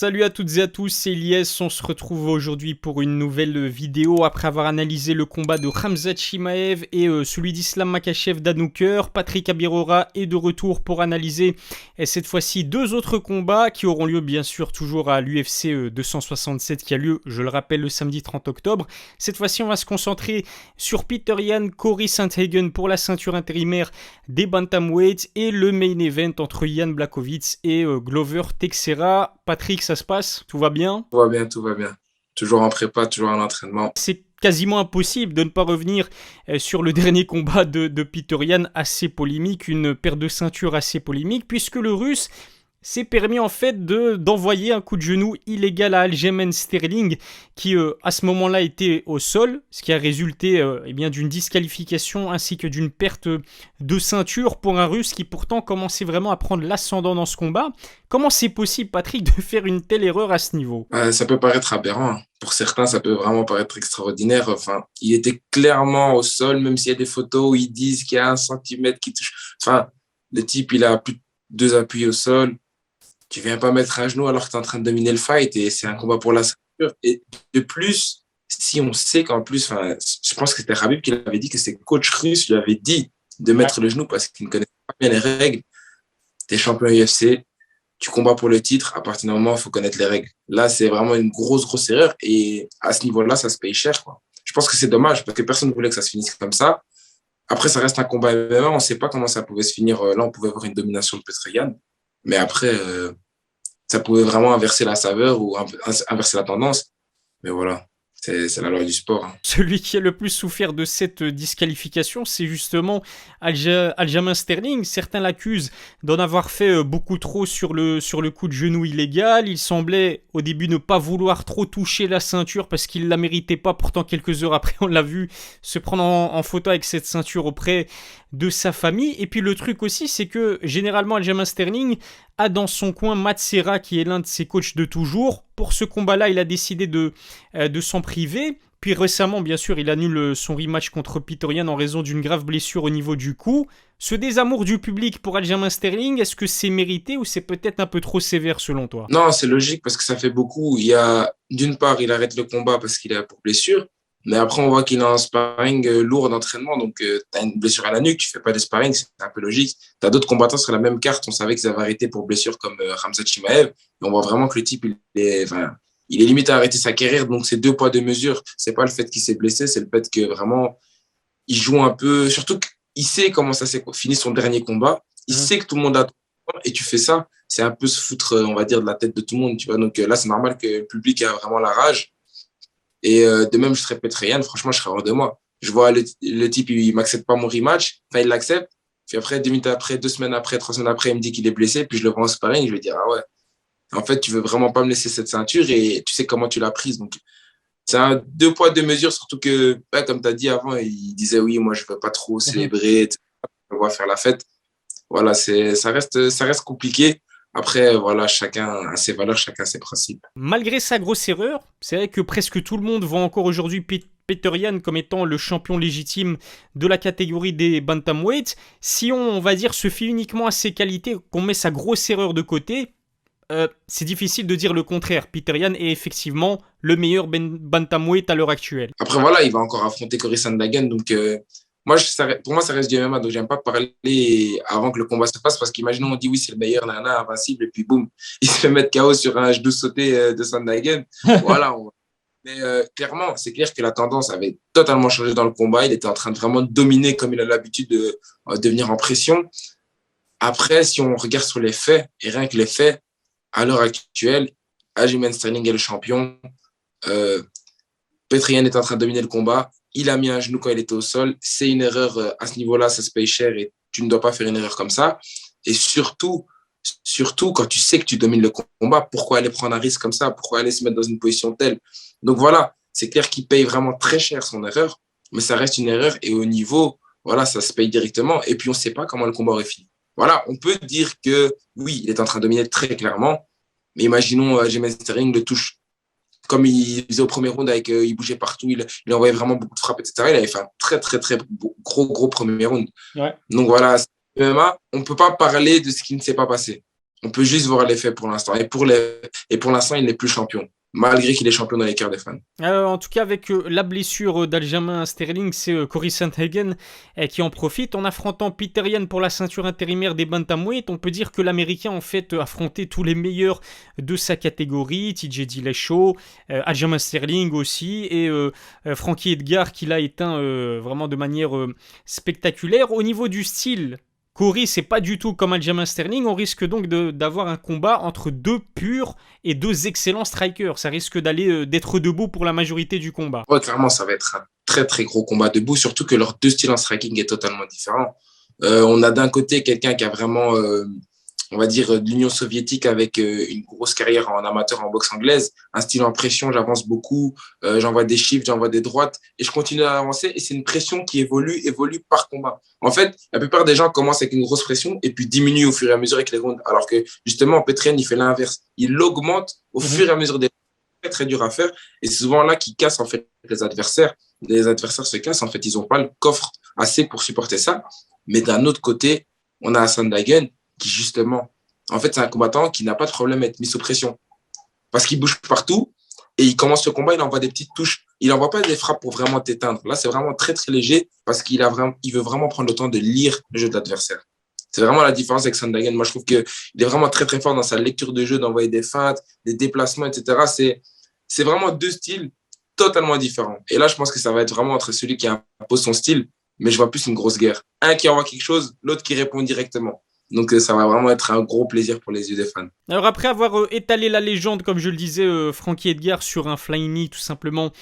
Salut à toutes et à tous, c'est Elias. On se retrouve aujourd'hui pour une nouvelle vidéo après avoir analysé le combat de Khamzat Chimaev et celui d'Islam Makhachev d'Anouker. Patrick Abirora est de retour pour analyser cette fois-ci deux autres combats qui auront lieu bien sûr toujours à l'UFC 267 qui a lieu, je le rappelle, le samedi 30 octobre. Cette fois-ci, on va se concentrer sur Peter Yan, Cory Sandhagen pour la ceinture intérimaire des bantamweights et le main event entre Jan Blachowicz et Glover Teixeira. Patrick, ça se passe? Tout va bien? Tout va bien, tout va bien. Toujours en prépa, toujours en entraînement. C'est quasiment impossible de ne pas revenir sur le dernier combat de Peter Yan, assez polémique, une paire de ceintures assez polémique, puisque le Russe s'est permis en fait d'envoyer un coup de genou illégal à Aljamain Sterling qui à ce moment-là était au sol, ce qui a résulté d'une disqualification ainsi que d'une perte de ceinture pour un Russe qui pourtant commençait vraiment à prendre l'ascendant dans ce combat. Comment c'est possible, Patrick, de faire une telle erreur à ce niveau? Ça peut paraître aberrant, hein. Pour certains, ça peut vraiment paraître extraordinaire. Enfin, il était clairement au sol, même s'il y a des photos où ils disent qu'il y a 1 centimètre qui touche. Enfin, le type, il a plus de 2 appuis au sol. Tu viens pas mettre un genou alors que tu es en train de dominer le fight et c'est un combat pour la ceinture. Et de plus, si on sait qu'en plus, enfin, je pense que c'était Khabib qui l'avait dit que ses coachs russes lui avaient dit de Ouais. mettre le genou parce qu'ils ne connaissaient pas bien les règles. Tu es champion UFC, tu combats pour le titre, à partir d'un moment, il faut connaître les règles. Là, c'est vraiment une grosse erreur et à ce niveau-là, ça se paye cher, quoi. Je pense que c'est dommage parce que personne ne voulait que ça se finisse comme ça. Après, ça reste un combat MMA, on ne sait pas comment ça pouvait se finir. Là, on pouvait avoir une domination de Petr Yan, mais après, ça pouvait vraiment inverser la saveur ou inverser la tendance. Mais voilà, c'est la loi du sport, hein. Celui qui a le plus souffert de cette disqualification, c'est justement Aljamain Sterling. Certains l'accusent d'en avoir fait beaucoup trop sur le coup de genou illégal. Il semblait au début ne pas vouloir trop toucher la ceinture parce qu'il ne la méritait pas. Pourtant, quelques heures après, on l'a vu se prendre en photo avec cette ceinture auprès de sa famille. Et puis le truc aussi, c'est que généralement Aljamain Sterling a dans son coin Matt Serra qui est l'un de ses coachs de toujours. Pour ce combat-là, il a décidé de s'en priver. Puis récemment, bien sûr, il annule son rematch contre Peter Yan en raison d'une grave blessure au niveau du cou. Ce désamour du public pour Aljamain Sterling, est-ce que c'est mérité ou c'est peut-être un peu trop sévère selon toi? Non, c'est logique parce que ça fait beaucoup. Il y a, d'une part, il arrête le combat parce qu'il est pour blessure. Mais après, on voit qu'il a un sparring lourd d'entraînement. Donc, tu as une blessure à la nuque, tu fais pas de sparring, c'est un peu logique. Tu as d'autres combattants sur la même carte. On savait qu'ils avaient arrêté pour blessure comme Khamzat Chimaev. Et on voit vraiment que le type, il est limite à arrêter sa carrière. Donc, c'est deux poids, deux mesures. C'est pas le fait qu'il s'est blessé, c'est le fait que vraiment, il joue un peu. Surtout qu'il sait comment ça s'est fini son dernier combat. Il Mmh. sait que tout le monde a et tu fais ça. C'est un peu se foutre, on va dire, de la tête de tout le monde. Tu vois. Donc là, c'est normal que le public a vraiment la rage. Et de même, je serais Petrian, franchement, je serais hors de moi. Je vois le type, il m'accepte pas mon rematch. Enfin, il l'accepte. Puis après, 2 minutes après, 2 semaines après, 3 semaines après, il me dit qu'il est blessé. Puis je le vois en sparring. Je vais dire, ah ouais, en fait, tu veux vraiment pas me laisser cette ceinture et tu sais comment tu l'as prise. Donc, c'est un deux poids, deux mesures. Surtout que, ouais, comme tu as dit avant, il disait, oui, moi, je veux pas trop Mmh. célébrer, etc. On va faire la fête. Voilà, ça reste compliqué. Après, voilà, chacun a ses valeurs, chacun a ses principes. Malgré sa grosse erreur, c'est vrai que presque tout le monde voit encore aujourd'hui Peter Yan comme étant le champion légitime de la catégorie des bantamweights. Si on va dire, se fie uniquement à ses qualités, qu'on met sa grosse erreur de côté, c'est difficile de dire le contraire. Peter Yan est effectivement le meilleur bantamweight à l'heure actuelle. Après, voilà, il va encore affronter Cory Sandhagen. Donc, moi, pour moi, ça reste du MMA. Donc, j'aime pas parler avant que le combat se passe parce qu'imaginons, on dit oui, c'est le meilleur, nana, invincible, et puis boum, il se fait mettre KO sur un genou sauté de Sandhagen. Voilà. Mais clairement, c'est clair que la tendance avait totalement changé dans le combat. Il était en train de vraiment dominer comme il a l'habitude de venir en pression. Après, si on regarde sur les faits, et rien que les faits, à l'heure actuelle, Aljamain Sterling est le champion. Euh, Petr Yan est en train de dominer le combat. Il a mis un genou quand il était au sol. C'est une erreur à ce niveau-là, ça se paye cher et tu ne dois pas faire une erreur comme ça. Et surtout quand tu sais que tu domines le combat, pourquoi aller prendre un risque comme ça? Pourquoi aller se mettre dans une position telle? Donc voilà, c'est clair qu'il paye vraiment très cher son erreur, mais ça reste une erreur et au niveau, voilà, ça se paye directement. Et puis on ne sait pas comment le combat aurait fini. Voilà, on peut dire que oui, il est en train de dominer très clairement, mais imaginons Aljamain Sterling le touche comme il faisait au premier round, il bougeait partout, il envoyait vraiment beaucoup de frappes, etc. Il avait fait un très gros premier round. Ouais. Donc voilà, MMA, on ne peut pas parler de ce qui ne s'est pas passé. On peut juste voir les faits pour l'instant. Et pour l'instant, il n'est plus champion, malgré qu'il est champion dans les cœurs des fans. En tout cas, avec la blessure d'Aljamain Sterling, c'est Cory Sandhagen qui en profite. En affrontant Peter Yan pour la ceinture intérimaire des bantamweight, on peut dire que l'Américain en fait affronté tous les meilleurs de sa catégorie. TJ Dillashaw, Aljamain Sterling aussi, et Frankie Edgar qui l'a éteint vraiment de manière spectaculaire. Au niveau du style, Cory, c'est pas du tout comme Aljamain Sterling. On risque donc d'avoir un combat entre deux purs et deux excellents strikers. Ça risque d'être debout pour la majorité du combat. Ouais, clairement, ça va être un très, très gros combat debout, surtout que leurs deux styles en striking est totalement différent. On a d'un côté quelqu'un qui a vraiment, on va dire, de l'Union soviétique avec une grosse carrière en amateur en boxe anglaise, un style en pression, j'avance beaucoup, j'envoie des chiffres, j'envoie des droites et je continue à avancer et c'est une pression qui évolue par combat. En fait, la plupart des gens commencent avec une grosse pression et puis diminuent au fur et à mesure avec les rounds, alors que justement, Petrian, il fait l'inverse. Il augmente au fur et à mesure des rounds, très, très dur à faire et c'est souvent là qu'il casse en fait les adversaires. Les adversaires se cassent, en fait, ils n'ont pas le coffre assez pour supporter ça. Mais d'un autre côté, on a Hassan Dagen qui justement, en fait, c'est un combattant qui n'a pas de problème à être mis sous pression. Parce qu'il bouge partout et il commence le combat, il envoie des petites touches. Il n'envoie pas des frappes pour vraiment t'éteindre. Là, c'est vraiment très, très léger parce il veut vraiment prendre le temps de lire le jeu de l'adversaire. C'est vraiment la différence avec Sandhagen. Moi, je trouve qu'il est vraiment très, très fort dans sa lecture de jeu, d'envoyer des feintes, des déplacements, etc. C'est vraiment deux styles totalement différents. Et là, je pense que ça va être vraiment entre celui qui impose son style, mais je vois plus une grosse guerre. Un qui envoie quelque chose, l'autre qui répond directement. Donc ça va vraiment être un gros plaisir pour les yeux des fans. Alors après avoir étalé la légende, comme je le disais, Frankie Edgar sur un flying knee tout simplement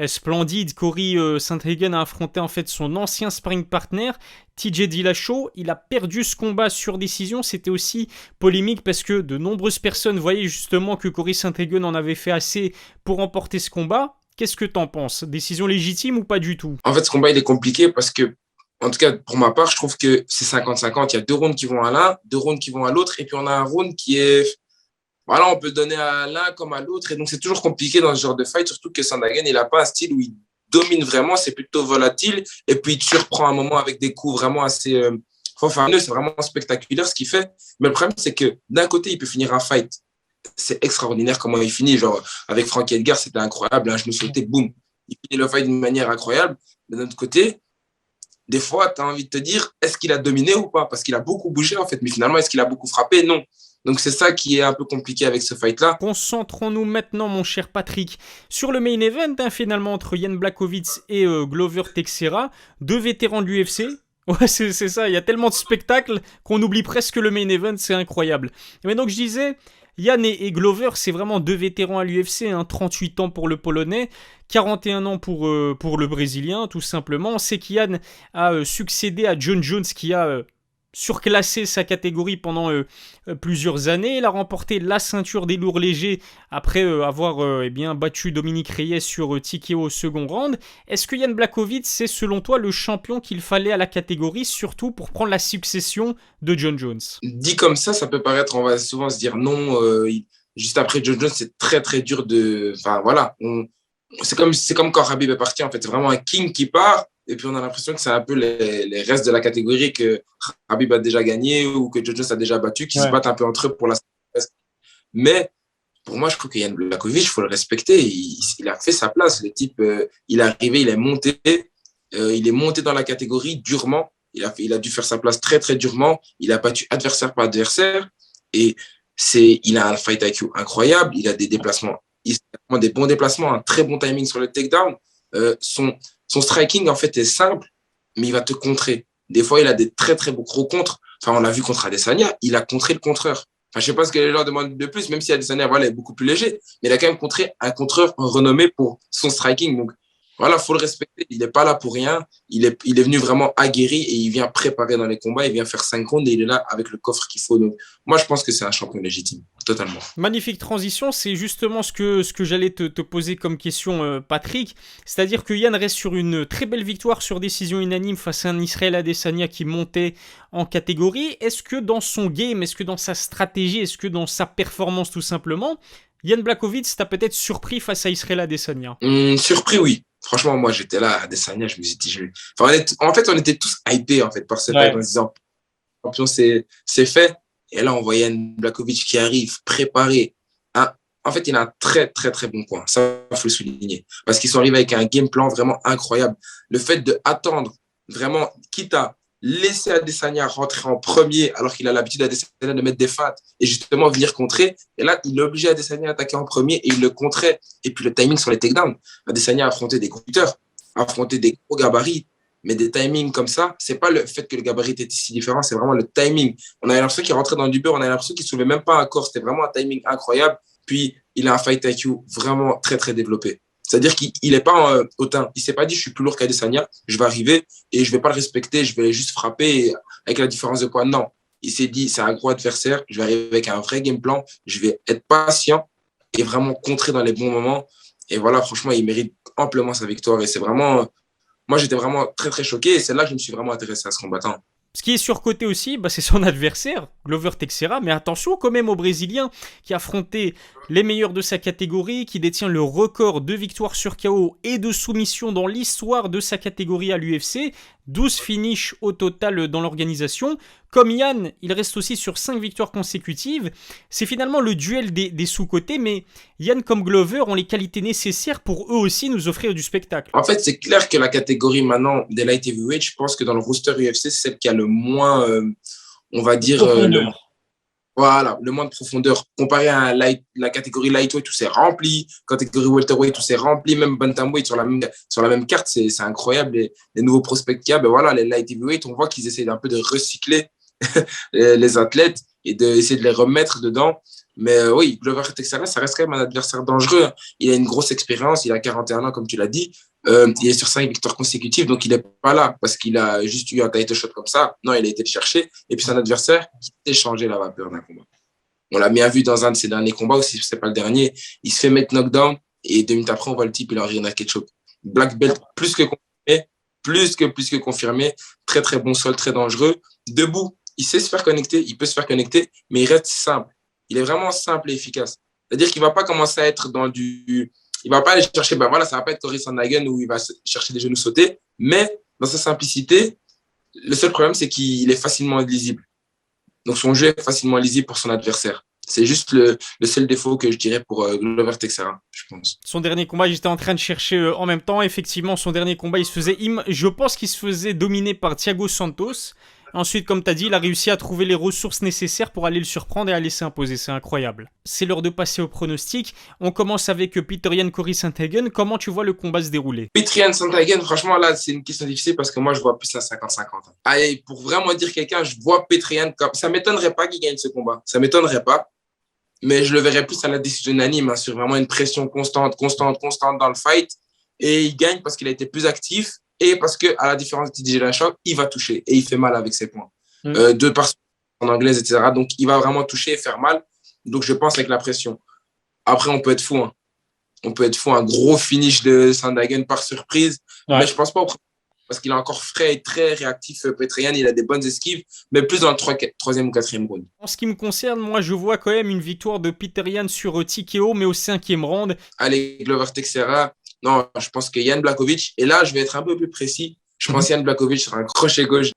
splendide, Cory Sandhagen a affronté en fait son ancien sparring partner, TJ Dillashaw. Il a perdu ce combat sur décision. C'était aussi polémique parce que de nombreuses personnes voyaient justement que Cory Sandhagen en avait fait assez pour remporter ce combat. Qu'est-ce que t'en penses? Décision légitime ou pas du tout? En fait, ce combat, il est compliqué parce que, en tout cas, pour ma part, je trouve que c'est 50-50. Il y a deux rounds qui vont à l'un, deux rounds qui vont à l'autre, et puis on a un round qui est, voilà, on peut donner à l'un comme à l'autre, et donc c'est toujours compliqué dans ce genre de fight, surtout que Sandhagen, il n'a pas un style où il domine vraiment, c'est plutôt volatile, et puis il te surprend un moment avec des coups vraiment assez fanfaronneux, c'est vraiment spectaculaire ce qu'il fait. Mais le problème, c'est que d'un côté, il peut finir un fight. C'est extraordinaire comment il finit. Genre, avec Frankie Edgar, c'était incroyable. Un genou sauté, boum. Il finit le fight d'une manière incroyable. Mais d'un autre côté, des fois, tu as envie de te dire, est-ce qu'il a dominé ou pas? Parce qu'il a beaucoup bougé, en fait. Mais finalement, est-ce qu'il a beaucoup frappé? Non. Donc, c'est ça qui est un peu compliqué avec ce fight-là. Concentrons-nous maintenant, mon cher Patrick, sur le main event, finalement, entre Jan Blachowicz et Glover Teixeira, deux vétérans de l'UFC. Ouais, c'est ça, il y a tellement de spectacles qu'on oublie presque le main event, c'est incroyable. Mais donc, je disais, Jan et Glover, c'est vraiment deux vétérans à l'UFC, 38 ans pour le Polonais, 41 ans pour le Brésilien, tout simplement. On sait qu'Yan a succédé à John Jones, qui a surclassé sa catégorie pendant plusieurs années. Il a remporté la ceinture des lourds légers après avoir battu Dominique Reyes sur TKO au second round. Est-ce que Jan Blachowicz, c'est selon toi le champion qu'il fallait à la catégorie, surtout pour prendre la succession de John Jones? Dit comme ça peut paraître, on va souvent se dire non. Juste après John Jones, c'est très, très dur de. Enfin, voilà. C'est comme quand Khabib est parti, en fait. C'est vraiment un king qui part. Et puis, on a l'impression que c'est un peu les restes de la catégorie que Khabib a déjà gagné ou que John Jones a déjà battu, qui se battent un peu entre eux pour la. Mais pour moi, je trouve que Jan Blachowicz, il faut le respecter. Il a fait sa place. Le type, il est arrivé, il est monté dans la catégorie durement. Il a dû faire sa place très, très durement. Il a battu adversaire par adversaire. Et il a un fight IQ incroyable. Il a des déplacements, des bons déplacements, un très bon timing sur le takedown. Son striking, en fait, est simple, mais il va te contrer. Des fois, il a des très, très gros contres. Enfin, on l'a vu contre Adesanya, il a contré le contreur. Enfin, je sais pas ce que les gens demandent de plus, même si Adesanya, voilà, est beaucoup plus léger, mais il a quand même contré un contreur renommé pour son striking. Donc, voilà, faut le respecter. Il n'est pas là pour rien. Il est venu vraiment aguerri et il vient préparer dans les combats. Il vient faire 5 rounds et il est là avec le coffre qu'il faut. Donc, moi, je pense que c'est un champion légitime, totalement. Magnifique transition. C'est justement ce que j'allais te poser comme question, Patrick. C'est-à-dire que Yann reste sur une très belle victoire sur décision unanime face à un Israël Adesanya qui montait en catégorie. Est-ce que dans son game, est-ce que dans sa stratégie, est-ce que dans sa performance tout simplement, Jan Blachowicz t'a peut-être surpris face à Israël Adesanya? Surpris, oui. Franchement, moi, j'étais là à Adesanya, je me suis dit, en fait, on était tous hypés, en fait, par ce fight, en se disant, champion, c'est fait. Et là, on voit Yann Blakovic qui arrive, préparé. Hein. En fait, il a un très, très, très bon point. Ça, il faut le souligner. Parce qu'ils sont arrivés avec un game plan vraiment incroyable. Le fait d'attendre, vraiment, quitte à laisser Adesanya rentrer en premier, alors qu'il a l'habitude Adesanya de mettre des feintes et justement venir contrer. Et là, il est obligé Adesanya à attaquer en premier et il le contrait. Et puis le timing sur les takedowns. Adesanya a affronté des gros lutteurs, a affronté des gros gabarits. Mais des timings comme ça, c'est pas le fait que le gabarit était si différent, c'est vraiment le timing. On avait l'impression qu'il rentrait dans du beurre, on avait l'impression qu'il soulevait même pas un corps. C'était vraiment un timing incroyable. Puis, il a un fight IQ vraiment très, très développé. C'est-à-dire qu'il n'est pas hautain. Il s'est pas dit, je suis plus lourd qu'Adesanya, je vais arriver et je vais pas le respecter, je vais juste frapper avec la différence de poids. Non. Il s'est dit, c'est un gros adversaire, je vais arriver avec un vrai game plan, je vais être patient et vraiment contrer dans les bons moments. Et voilà, franchement, il mérite amplement sa victoire. Et c'est vraiment, moi, j'étais vraiment très, très choqué. Et c'est là que je me suis vraiment intéressé à ce combattant. Ce qui est surcoté aussi, c'est son adversaire, Glover Teixeira, mais attention quand même au Brésilien qui a affronté les meilleurs de sa catégorie, qui détient le record de victoires sur KO et de soumission dans l'histoire de sa catégorie à l'UFC, 12 finishes au total dans l'organisation. Comme Yann, il reste aussi sur 5 victoires consécutives. C'est finalement le duel des sous-cotés, mais Yann comme Glover ont les qualités nécessaires pour eux aussi nous offrir du spectacle. En fait, c'est clair que la catégorie maintenant des light heavyweight, je pense que dans le roster UFC, c'est celle qui a le moins, on va dire, le moins de profondeur. Comparé à la catégorie lightweight où c'est rempli, catégorie welterweight où c'est rempli, même bantamweight sur la même carte, c'est incroyable. Les nouveaux prospects qu'il y a, voilà, les light heavyweight, on voit qu'ils essaient un peu de recycler les athlètes et d'essayer de les remettre dedans. Mais oui, Glover Teixeira, ça reste quand même un adversaire dangereux. Il a une grosse expérience, il a 41 ans, comme tu l'as dit. Il est sur 5 victoires consécutives, donc il n'est pas là parce qu'il a juste eu un title shot comme ça. Non, il a été le chercher. Et puis c'est un adversaire qui sait changer la vapeur d'un combat. On l'a bien vu dans un de ses derniers combats, ou si ce n'est pas le dernier. Il se fait mettre knockdown et 2 minutes après, on voit le type, il a rien à quelque chose. Black belt, plus que confirmé, plus que confirmé. Très, très bon sol, très dangereux. Debout, il sait se faire connecter, il peut se faire connecter, mais il reste simple. Il est vraiment simple et efficace. C'est-à-dire qu'il ne va pas commencer à être dans du... Il ne va pas aller chercher, ça ne va pas être Cory Sandhagen où il va chercher des genoux sautés, mais dans sa simplicité, le seul problème, c'est qu'il est facilement lisible. Donc, son jeu est facilement lisible pour son adversaire. C'est juste le seul défaut que je dirais pour Glover Teixeira, je pense. Son dernier combat, j'étais en train de chercher en même temps. Effectivement, son dernier combat, je pense qu'il se faisait dominer par Thiago Santos. Ensuite, comme tu as dit, il a réussi à trouver les ressources nécessaires pour aller le surprendre et à laisser imposer. C'est incroyable. C'est l'heure de passer au pronostic. On commence avec Petr Yan Cory Sandhagen. Comment tu vois le combat se dérouler? Petr Yan Sandhagen, franchement, là, c'est une question difficile parce que moi, je vois plus à 50-50. Allez, pour vraiment dire quelqu'un, je vois Petr Yan comme... Ça ne m'étonnerait pas qu'il gagne ce combat. Ça ne m'étonnerait pas. Mais je le verrais plus à la décision unanime, sur vraiment une pression constante dans le fight. Et il gagne parce qu'il a été plus actif. Et parce qu'à la différence de TJ Dillashaw, il va toucher et il fait mal avec ses points. De par en anglaise, etc. Donc, il va vraiment toucher et faire mal. Donc, je pense avec la pression. Après, on peut être fou. Hein. On peut être fou. Un gros finish de Sandhagen par surprise. Ouais. Mais je pense pas parce qu'il est encore frais et très réactif. Petr Yan, il a des bonnes esquives, mais plus dans le 3e ou 4e round. En ce qui me concerne, moi, je vois quand même une victoire de Petr Yan sur TKO, mais au 5e round. Allez, Glover Teixeira. Non, je pense que Jan Blachowicz, et là, je vais être un peu plus précis, je pense que Jan Blachowicz sera un crochet gauche.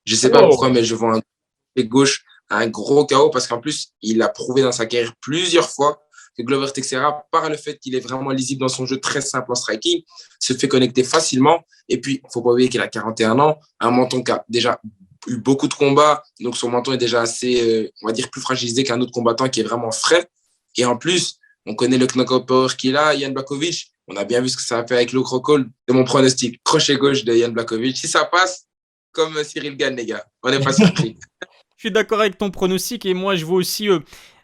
Je ne sais pas pourquoi, mais je vois un crochet gauche, un gros KO, parce qu'en plus, il a prouvé dans sa carrière plusieurs fois que Glover Teixeira, par le fait qu'il est vraiment lisible dans son jeu, très simple en striking, se fait connecter facilement. Et puis, il ne faut pas oublier qu'il a 41 ans, un menton qui a déjà eu beaucoup de combats, donc son menton est déjà assez, on va dire, plus fragilisé qu'un autre combattant qui est vraiment frais. Et en plus, on connaît le knockout power qu'il a, Jan Blachowicz. On a bien vu ce que ça a fait avec le crocol. C'est mon pronostic. Crochet gauche de Jan Blachowicz. Si ça passe, comme Cyril Gane, les gars. On n'est pas surpris. Je suis d'accord avec ton pronostic et moi, je vois aussi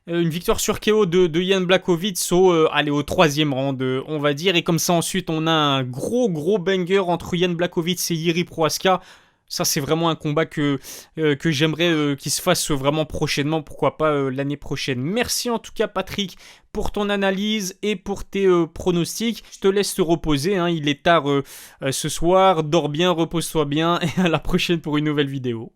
une victoire sur KO de Jan Blachowicz au 3e round, on va dire. Et comme ça, ensuite, on a un gros banger entre Jan Blachowicz et Jiri Prochazka. Ça, c'est vraiment un combat que j'aimerais qu'il se fasse vraiment prochainement, pourquoi pas l'année prochaine. Merci en tout cas, Patrick, pour ton analyse et pour tes pronostics. Je te laisse te reposer, hein, il est tard ce soir. Dors bien, repose-toi bien et à la prochaine pour une nouvelle vidéo.